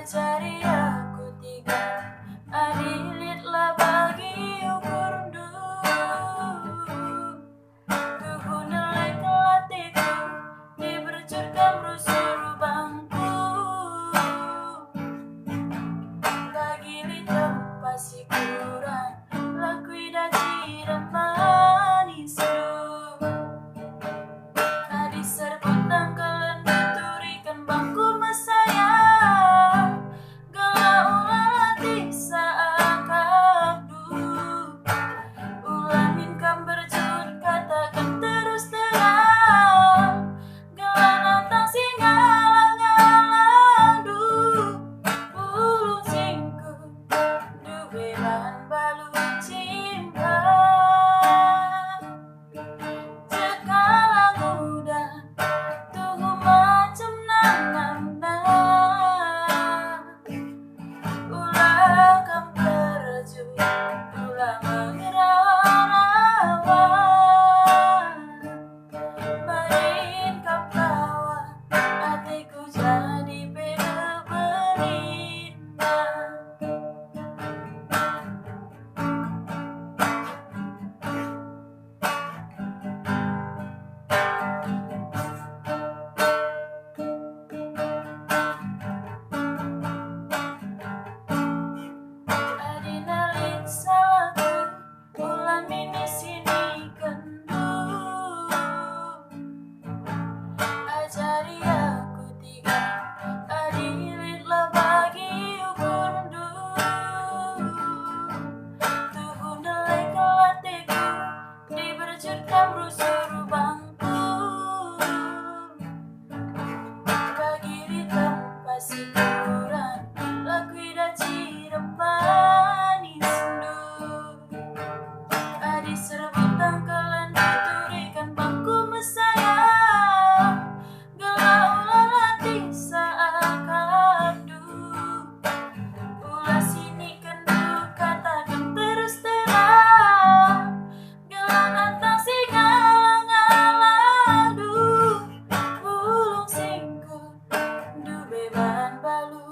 Ajari aku tiga adilitlah bagi ukurdu. Tuhu nelek latiku dibercurkan rusur bangku. Bagi lidah pasti kurang lakui daci dan manisku. Tadi serbut tangkalan diturikan bangku mesayang. Galau latih saakadu. Ulah mingkam berjut katakan terus terang. Galau nantang singalang ngaladu. Ulung singku duwe bahan balu cinta. Cekalang muda tuhu macam nanana. Ulah kam terjun, ulah mengerawan. Marin kap kawa, hatiku jadi beda berlindang. Adinalik salahku, ulah mini sini kendu. Ajari aku tiga adilitlah bagi ukurdu. Tuhu nelek latiku dibercurkan rusur bangku. Bagi hitam pasti kurang lakui daci dan manisku. Adi serbut tangkalan diturikan bangku mesayang. Galau latih saakadu. Ulah sini kendu katakan terus terang. Galau nantang singalang ngaladu. Ulung singku duwe bahan balu